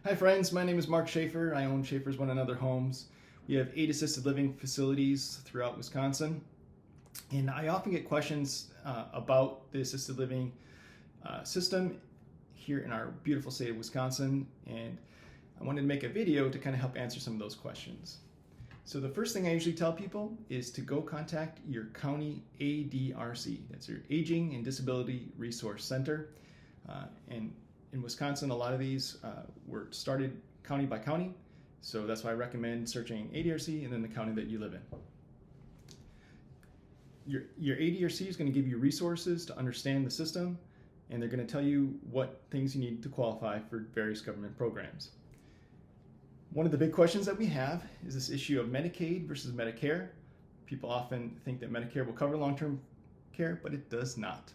Hi friends, my name is Mark Schaefer. I own Schaefer's One Another Homes. We have 8 assisted living facilities throughout Wisconsin. And I often get questions about the assisted living system here in our beautiful state of Wisconsin. And I wanted to make a video to kind of help answer some of those questions. So the first thing I usually tell people is to go contact your county ADRC. That's your Aging and Disability Resource Center. And in Wisconsin, a lot of these were started county by county. So that's why I recommend searching ADRC and then the county that you live in. Your ADRC is going to give you resources to understand the system, and they're going to tell you what things you need to qualify for various government programs. One of the big questions that we have is this issue of Medicaid versus Medicare. People often think that Medicare will cover long-term care, but it does not.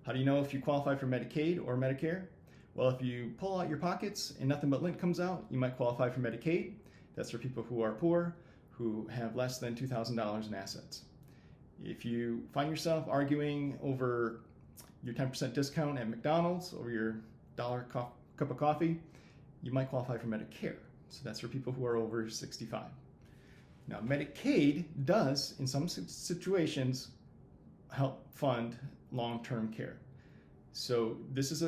How do you know if you qualify for Medicaid or Medicare? Well, if you pull out your pockets and nothing but lint comes out, you might qualify for Medicaid. That's for people who are poor, who have less than $2,000 in assets. If you find yourself arguing over your 10% discount at McDonald's or your $1 cup of coffee, you might qualify for Medicare. So that's for people who are over 65. Now, Medicaid does, in some situations, help fund long-term care. So this is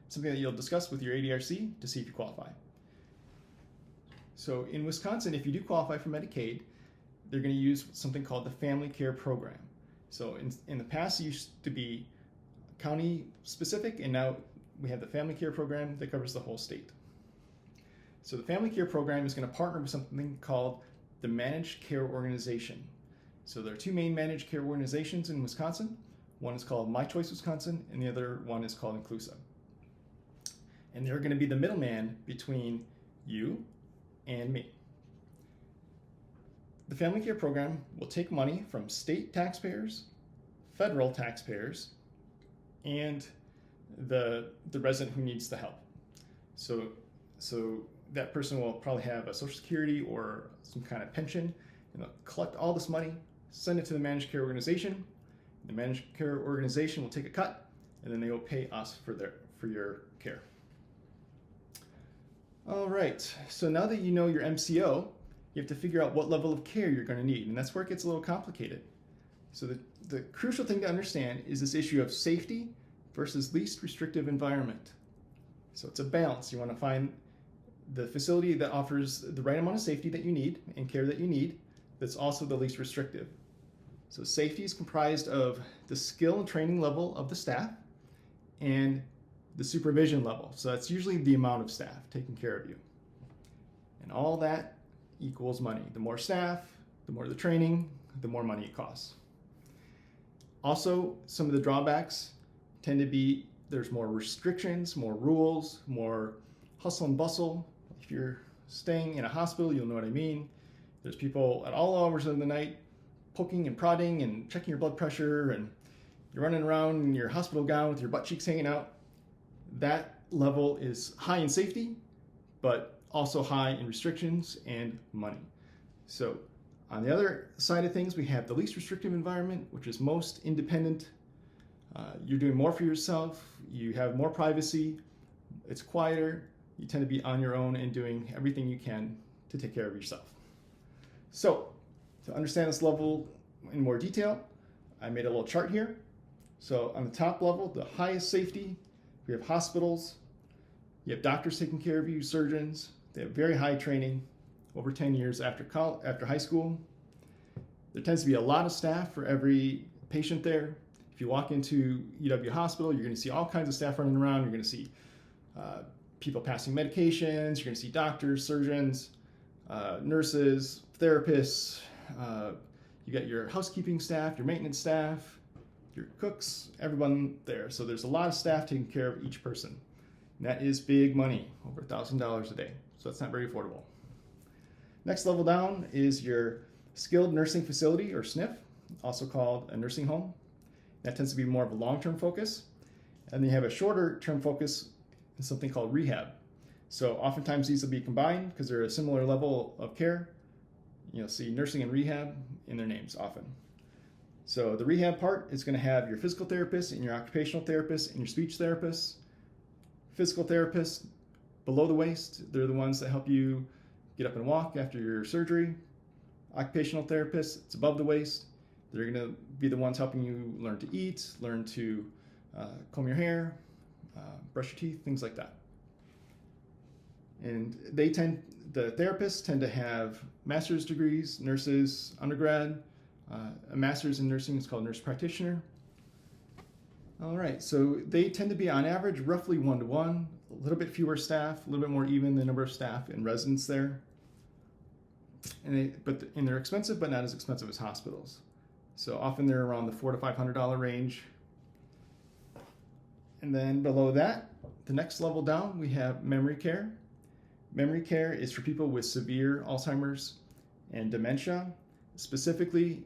something that you'll discuss with your ADRC to see if you qualify. So in Wisconsin, if you do qualify for Medicaid, they're going to use something called the Family Care Program. So in the past, it used to be county specific, and now we have the Family Care Program that covers the whole state. So the Family Care Program is going to partner with something called the Managed Care Organization. So there are 2 main managed care organizations in Wisconsin. One is called My Choice Wisconsin, and the other one is called Inclusa. And they're going to be the middleman between you and me. The Family Care Program will take money from state taxpayers, federal taxpayers, and the resident who needs the help. So that person will probably have a Social Security or some kind of pension, and they'll collect all this money, send it to the Managed Care Organization. The Managed Care Organization will take a cut, and then they will pay us for your care. All right, so now that you know your MCO, you have to figure out what level of care you're going to need, and that's where it gets a little complicated. So the crucial thing to understand is this issue of safety versus least restrictive environment. So it's a balance. You want to find the facility that offers the right amount of safety that you need and care that you need, that's also the least restrictive. So safety is comprised of the skill and training level of the staff and the supervision level. So that's usually the amount of staff taking care of you. And all that equals money. The more staff, the more the training, the more money it costs. Also, some of the drawbacks tend to be there's more restrictions, more rules, more hustle and bustle. If you're staying in a hospital, you'll know what I mean. There's people at all hours of the night poking and prodding and checking your blood pressure, and you're running around in your hospital gown with your butt cheeks hanging out. That level is high in safety, but also high in restrictions and money. So on the other side of things, we have the least restrictive environment, which is most independent. You're doing more for yourself, you have more privacy, it's quieter, you tend to be on your own and doing everything you can to take care of yourself. So to understand this level in more detail, I made a little chart here. So on the top level, the highest safety, we have hospitals. You have doctors taking care of you, surgeons. They have very high training, over 10 years after high school. There tends to be a lot of staff for every patient there. If you walk into UW Hospital, you're going to see all kinds of staff running around. You're going to see people passing medications. You're going to see doctors, surgeons, nurses, therapists. You got your housekeeping staff, your maintenance staff, your cooks, everyone there. So there's a lot of staff taking care of each person. And that is big money, over $1,000 a day. So that's not very affordable. Next level down is your skilled nursing facility, or SNF, also called a nursing home. That tends to be more of a long-term focus. And then you have a shorter term focus in something called rehab. So oftentimes these will be combined because they're a similar level of care. You'll see nursing and rehab in their names often. So the rehab part is going to have your physical therapist and your occupational therapist and your speech therapist. Physical therapist below the waist, they're the ones that help you get up and walk after your surgery. Occupational therapists, it's above the waist. They're going to be the ones helping you learn to eat, learn to comb your hair, brush your teeth, things like that. And the therapists tend to have master's degrees, nurses, undergrad. A master's in nursing is called nurse practitioner. All right, so they tend to be on average roughly 1-to-1, a little bit fewer staff, a little bit more even the number of staff and residents there. And they're expensive, but not as expensive as hospitals. So often they're around the $400 to $500 range. And then below that, the next level down, we have memory care. Memory care is for people with severe Alzheimer's and dementia. Specifically,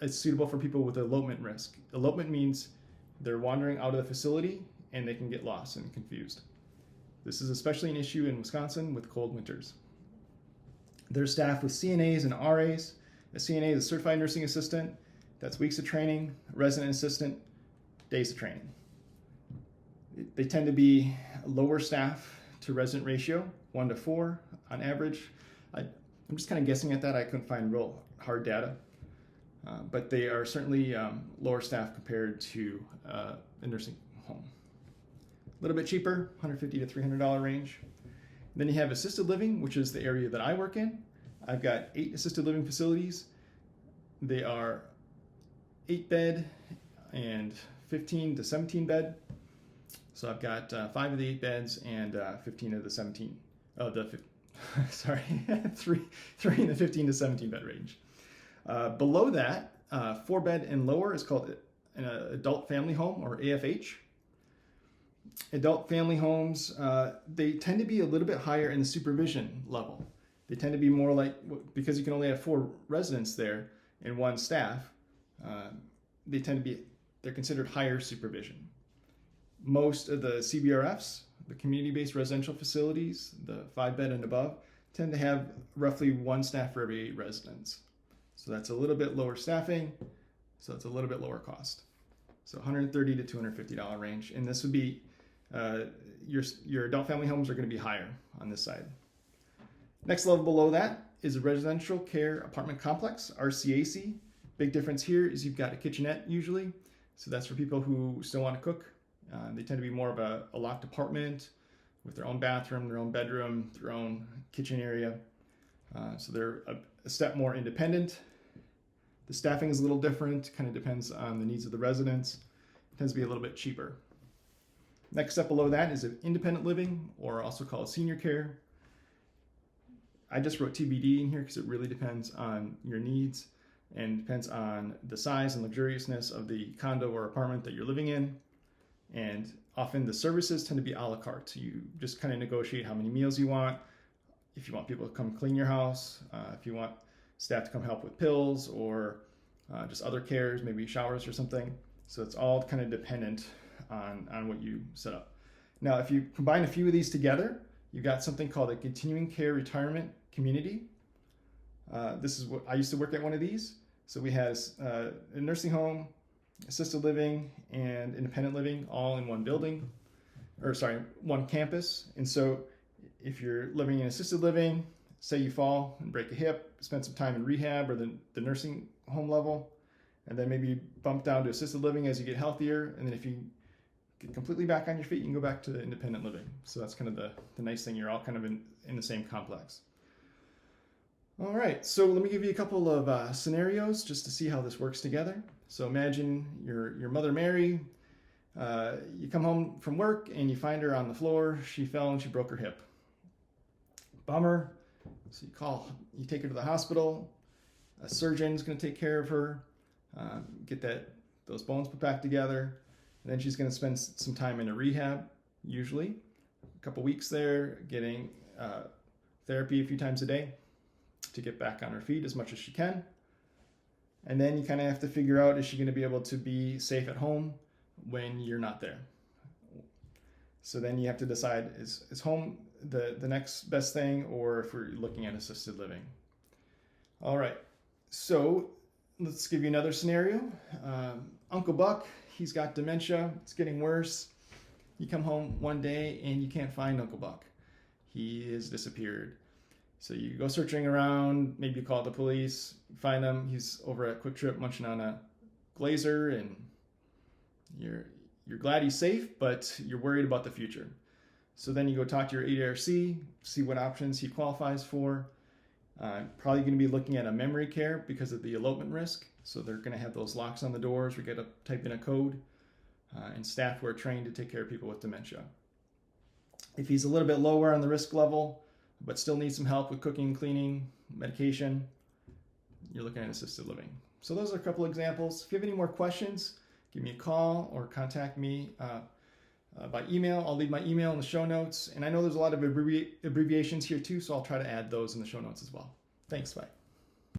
it's suitable for people with elopement risk. Elopement means they're wandering out of the facility and they can get lost and confused. This is especially an issue in Wisconsin with cold winters. They're staffed with CNAs and RAs. A CNA is a certified nursing assistant. That's weeks of training. A resident assistant, days of training. They tend to be lower staff to resident ratio, 1-to-4 on average. I'm just kind of guessing at that. I couldn't find real hard data. But they are certainly lower staff compared to a nursing home. A little bit cheaper, $150 to $300 range. Then you have assisted living, which is the area that I work in. I've got 8 assisted living facilities. They are 8-bed and 15 to 17 bed. So I've got 5 of the 8 beds and 15 of the 17. Sorry, three in the 15 to 17 bed range. Below that, 4-bed and lower is called an adult family home, or AFH. Adult family homes, they tend to be a little bit higher in the supervision level. They tend to be more like, because you can only have 4 residents there and 1 staff, they're considered higher supervision. Most of the CBRFs, the community-based residential facilities, the 5-bed and above, tend to have roughly 1 staff for every 8 residents. So that's a little bit lower staffing, so it's a little bit lower cost. So $130 to $250 range, and this would be, your adult family homes are going to be higher on this side. Next level below that is a residential care apartment complex, RCAC. Big difference here is you've got a kitchenette usually, so that's for people who still want to cook. They tend to be more of a locked apartment with their own bathroom, their own bedroom, their own kitchen area. So they're a step more independent. The staffing is a little different, kind of depends on the needs of the residents. It tends to be a little bit cheaper. Next step below that is independent living, or also called senior care. I just wrote TBD in here because it really depends on your needs and depends on the size and luxuriousness of the condo or apartment that you're living in. And often the services tend to be a la carte. You just kind of negotiate how many meals you want. If you want people to come clean your house, if you want staff to come help with pills or just other cares, maybe showers or something. So it's all kind of dependent on what you set up. Now, if you combine a few of these together, you've got something called a continuing care retirement community. This is what I used to work at one of these. So we had a nursing home, assisted living, and independent living all in one building, one campus. And so if you're living in assisted living, say you fall and break a hip, spend some time in rehab or the nursing home level, and then maybe you bump down to assisted living as you get healthier. And then if you get completely back on your feet, you can go back to independent living. So that's kind of the nice thing. You're all kind of in the same complex. All right, so let me give you a couple of scenarios just to see how this works together. So imagine your mother Mary, you come home from work and you find her on the floor. She fell and she broke her hip. Bummer. So you take her to the hospital. A surgeon's going to take care of her, get those bones put back together, and then she's going to spend some time in a rehab, usually a couple weeks there, getting therapy a few times a day to get back on her feet as much as she can. And then you kind of have to figure out, is she going to be able to be safe at home when you're not there? So then you have to decide, is home the next best thing, or if we're looking at assisted living? All right, so let's give you another scenario. Uncle Buck, he's got dementia. It's getting worse. You come home one day and you can't find Uncle Buck. he has disappeared. So you go searching around, maybe you call the police, find him, he's over at Quick Trip munching on a Glazer, and you're glad he's safe, but you're worried about the future. So then you go talk to your ADRC, see what options he qualifies for. Probably going to be looking at a memory care because of the elopement risk. So they're going to have those locks on the doors. We got to type in a code, and staff who are trained to take care of people with dementia. If he's a little bit lower on the risk level, but still needs some help with cooking, cleaning, medication, you're looking at assisted living. So those are a couple examples. If you have any more questions, give me a call or contact me by email. I'll leave my email in the show notes. And I know there's a lot of abbreviations here too, so I'll try to add those in the show notes as well. Thanks, bye.